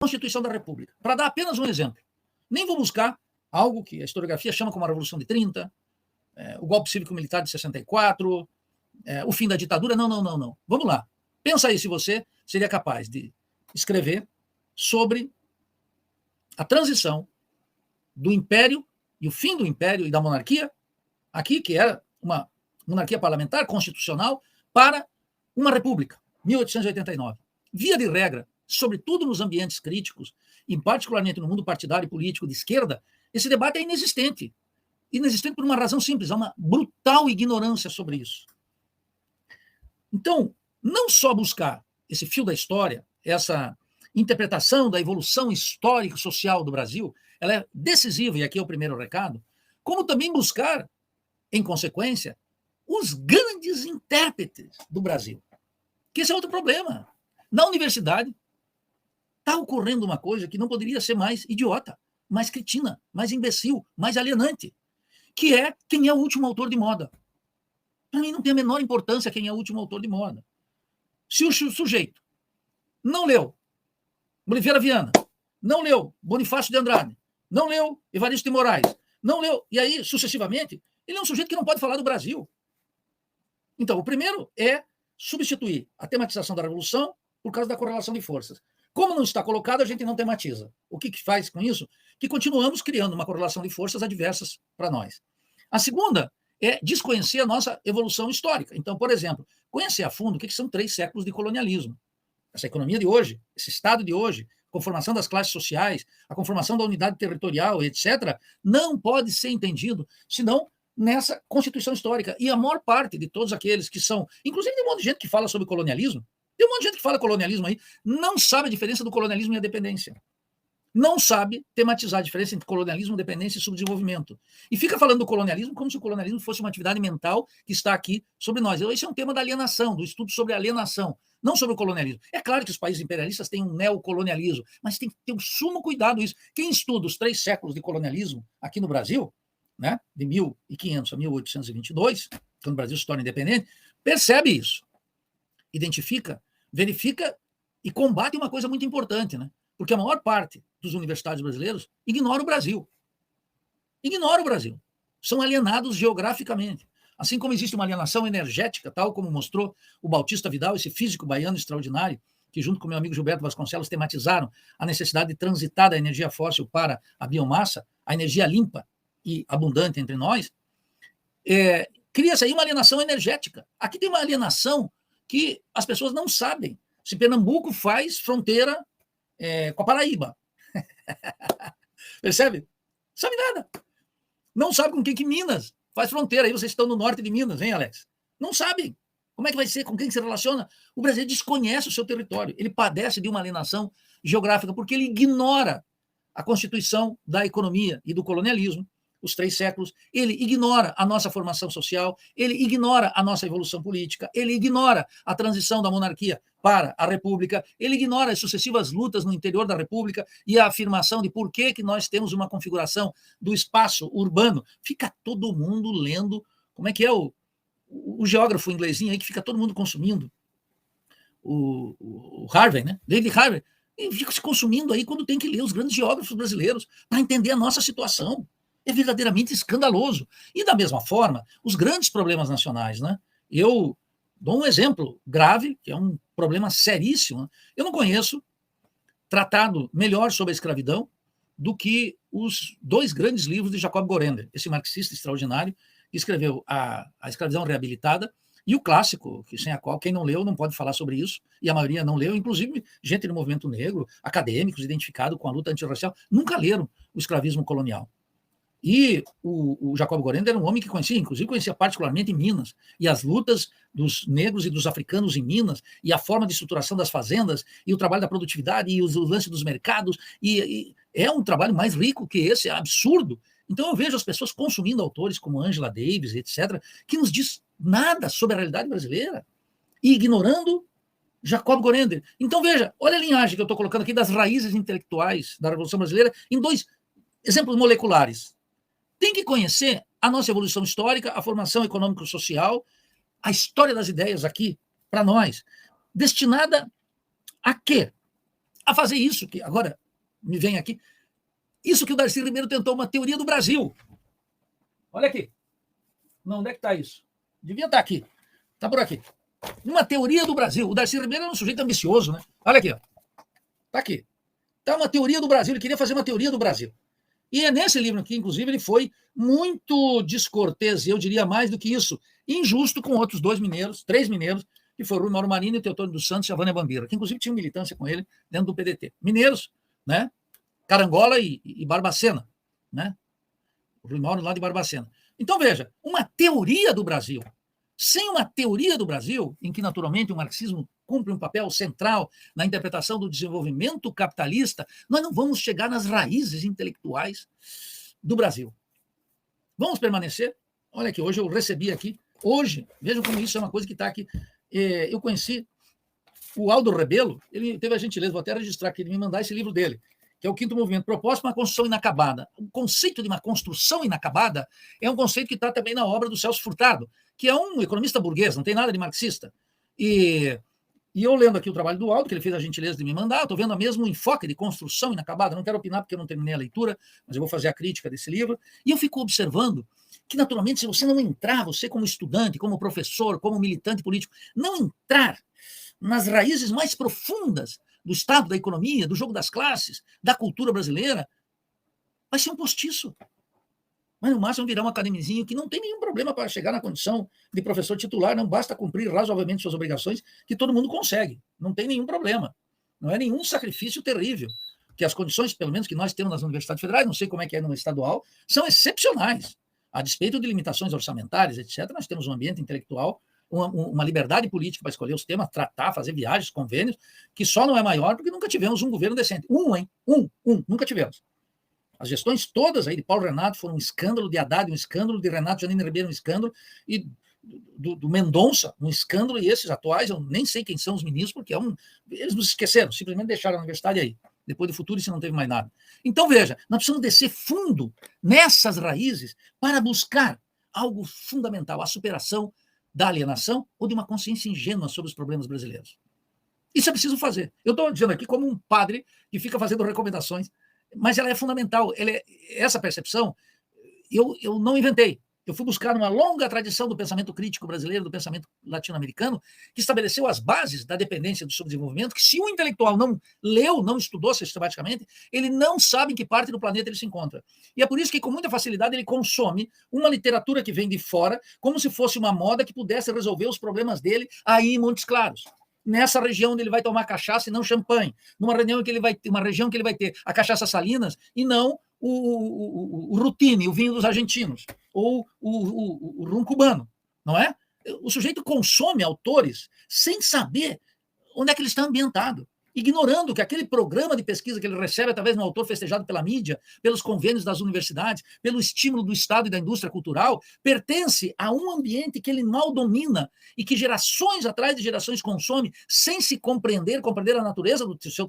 Constituição da República, para dar apenas um exemplo. Nem vou buscar algo que a historiografia chama como a Revolução de 30, o golpe cívico-militar de 64, o fim da ditadura. Não. Vamos lá. Pensa aí se você seria capaz de escrever sobre a transição do Império e o fim do Império e da monarquia, aqui, que era uma monarquia parlamentar, constitucional, para uma república, 1889. Via de regra, sobretudo nos ambientes críticos, e particularmente no mundo partidário e político de esquerda, esse debate é inexistente. Inexistente por uma razão simples, há uma brutal ignorância sobre isso. Então, não só buscar esse fio da história, essa interpretação da evolução histórica e social do Brasil, ela é decisiva, e aqui é o primeiro recado, como também buscar, em consequência, os grandes intérpretes do Brasil. Que esse é outro problema. Na universidade, está ocorrendo uma coisa que não poderia ser mais idiota, mais cretina, mais imbecil, mais alienante, que é quem é o último autor de moda. Para mim não tem a menor importância quem é o último autor de moda. Se o sujeito não leu Oliveira Viana, não leu Bonifácio de Andrade, não leu Evaristo de Moraes, não leu, e aí, sucessivamente, ele é um sujeito que não pode falar do Brasil. Então, o primeiro é substituir a tematização da Revolução por causa da correlação de forças. Como não está colocado, a gente não tematiza. O que faz com isso? Que continuamos criando uma correlação de forças adversas para nós. A segunda é desconhecer a nossa evolução histórica. Então, por exemplo, conhecer a fundo o que são 3 séculos de colonialismo. Essa economia de hoje, esse Estado de hoje, a conformação das classes sociais, a conformação da unidade territorial, etc., não pode ser entendido senão nessa Constituição Histórica. E a maior parte de todos aqueles que são, inclusive tem um monte de gente que fala sobre colonialismo, tem um monte de gente que fala colonialismo aí, não sabe a diferença do colonialismo e a dependência. Não sabe tematizar a diferença entre colonialismo, dependência e subdesenvolvimento. E fica falando do colonialismo como se o colonialismo fosse uma atividade mental que está aqui sobre nós. Esse é um tema da alienação, do estudo sobre a alienação, não sobre o colonialismo. É claro que os países imperialistas têm um neocolonialismo, mas tem que ter um sumo cuidado isso. Quem estuda os 3 séculos de colonialismo aqui no Brasil, né, de 1500 a 1822, quando o Brasil se torna independente, percebe isso. Identifica, verifica e combate uma coisa muito importante, né? Porque a maior parte dos universitários brasileiros ignora o Brasil. Ignora o Brasil. São alienados geograficamente. Assim como existe uma alienação energética, tal como mostrou o Bautista Vidal, esse físico baiano extraordinário, que junto com meu amigo Gilberto Vasconcelos tematizaram a necessidade de transitar da energia fóssil para a biomassa, a energia limpa e abundante entre nós, cria-se aí uma alienação energética. Aqui tem uma alienação que as pessoas não sabem. Se Pernambuco faz fronteira com a Paraíba. Percebe? Sabe nada. Não sabe com quem que Minas faz fronteira. Aí vocês estão no norte de Minas, hein, Alex? Não sabem. Como é que vai ser? Com quem se relaciona? O brasileiro desconhece o seu território. Ele padece de uma alienação geográfica porque ele ignora a constituição da economia e do colonialismo, os 3 séculos, ele ignora a nossa formação social, ele ignora a nossa evolução política, ele ignora a transição da monarquia para a república, ele ignora as sucessivas lutas no interior da república e a afirmação de por que nós temos uma configuração do espaço urbano. Fica todo mundo lendo, como é que é o geógrafo inglesinho aí que fica todo mundo consumindo, o Harvey, né? David Harvey, e fica se consumindo aí quando tem que ler os grandes geógrafos brasileiros para entender a nossa situação. É verdadeiramente escandaloso. E, da mesma forma, os grandes problemas nacionais, né? Eu dou um exemplo grave, que é um problema seríssimo. Né? Eu não conheço tratado melhor sobre a escravidão do que os 2 grandes livros de Jacob Gorender, esse marxista extraordinário, que escreveu a Escravidão Reabilitada, e o clássico, que sem a qual quem não leu não pode falar sobre isso, e a maioria não leu, inclusive gente do movimento negro, acadêmicos identificados com a luta antirracial, nunca leram o escravismo colonial. E o Jacob Gorender era um homem que conhecia particularmente Minas, e as lutas dos negros e dos africanos em Minas, e a forma de estruturação das fazendas, e o trabalho da produtividade, e o lance dos mercados, e é um trabalho mais rico que esse, é absurdo. Então eu vejo as pessoas consumindo autores como Angela Davis, etc., que nos diz nada sobre a realidade brasileira, e ignorando Jacob Gorender. Então veja, olha a linhagem que eu estou colocando aqui das raízes intelectuais da Revolução Brasileira em 2 exemplos moleculares. Tem que conhecer a nossa evolução histórica, a formação econômico-social, a história das ideias aqui, para nós, destinada a quê? a fazer isso, que agora me vem aqui, isso que o Darcy Ribeiro tentou, uma teoria do Brasil. Olha aqui. Não, onde é que está isso? Devia estar aqui. Está por aqui. Uma teoria do Brasil. O Darcy Ribeiro é um sujeito ambicioso, né? Olha aqui, ó. Está aqui. Está uma teoria do Brasil. Ele queria fazer uma teoria do Brasil. E é nesse livro aqui, inclusive, ele foi muito descortês, e eu diria mais do que isso, injusto com outros três mineiros, que foram o Rui Mauro Marini, o Teotônio dos Santos e a Vânia Bambira, que inclusive tinham militância com ele dentro do PDT. Mineiros, né? Carangola e Barbacena, né? O Rui Mauro lá de Barbacena. Então, veja, uma teoria do Brasil. Sem uma teoria do Brasil, em que, naturalmente, o marxismo cumpre um papel central na interpretação do desenvolvimento capitalista, nós não vamos chegar nas raízes intelectuais do Brasil. Vamos permanecer? Olha aqui, hoje eu recebi aqui, hoje, vejam como isso é uma coisa que está aqui. Eu conheci o Aldo Rebelo, ele teve a gentileza, vou até registrar aqui, de me mandar esse livro dele, que é o Quinto Movimento, Proposta para uma Construção Inacabada. O conceito de uma construção inacabada é um conceito que está também na obra do Celso Furtado, que é um economista burguês, não tem nada de marxista. E eu lendo aqui o trabalho do Aldo, que ele fez a gentileza de me mandar, estou vendo o mesmo enfoque de construção inacabada, não quero opinar porque eu não terminei a leitura, mas eu vou fazer a crítica desse livro, e eu fico observando que, naturalmente, se você não entrar, você como estudante, como professor, como militante político, não entrar nas raízes mais profundas do Estado, da economia, do jogo das classes, da cultura brasileira, vai ser um postiço. Mas, no máximo, virar um academizinho que não tem nenhum problema para chegar na condição de professor titular, não basta cumprir razoavelmente suas obrigações, que todo mundo consegue. Não tem nenhum problema. Não é nenhum sacrifício terrível. Que as condições, pelo menos, que nós temos nas universidades federais, não sei como é que é no estadual, são excepcionais. A despeito de limitações orçamentárias, etc., nós temos um ambiente intelectual, uma liberdade política para escolher os temas, tratar, fazer viagens, convênios, que só não é maior porque nunca tivemos um governo decente. Nunca tivemos. As gestões todas aí de Paulo Renato foram um escândalo, de Haddad um escândalo, de Renato Janine Ribeiro um escândalo, e do Mendonça um escândalo, e esses atuais, eu nem sei quem são os ministros, porque eles nos esqueceram, simplesmente deixaram a universidade aí. Depois do futuro, isso não teve mais nada. Então, veja, nós precisamos descer fundo nessas raízes para buscar algo fundamental, a superação da alienação ou de uma consciência ingênua sobre os problemas brasileiros. Isso é preciso fazer. Eu estou dizendo aqui como um padre que fica fazendo recomendações, mas ela é fundamental. Essa percepção eu não inventei. Eu fui buscar uma longa tradição do pensamento crítico brasileiro, do pensamento latino-americano, que estabeleceu as bases da dependência do subdesenvolvimento, que se o intelectual não leu, não estudou sistematicamente, ele não sabe em que parte do planeta ele se encontra. E é por isso que, com muita facilidade, ele consome uma literatura que vem de fora, como se fosse uma moda que pudesse resolver os problemas dele aí em Montes Claros. Nessa região onde ele vai tomar cachaça e não champanhe, uma região que ele vai ter a cachaça Salinas e não o Rutini, o vinho dos argentinos, ou o rum cubano, não é? O sujeito consome autores sem saber onde é que ele está ambientado, ignorando que aquele programa de pesquisa que ele recebe através de um autor festejado pela mídia, pelos convênios das universidades, pelo estímulo do Estado e da indústria cultural, pertence a um ambiente que ele mal domina e que gerações atrás de gerações consome sem se compreender a natureza do seu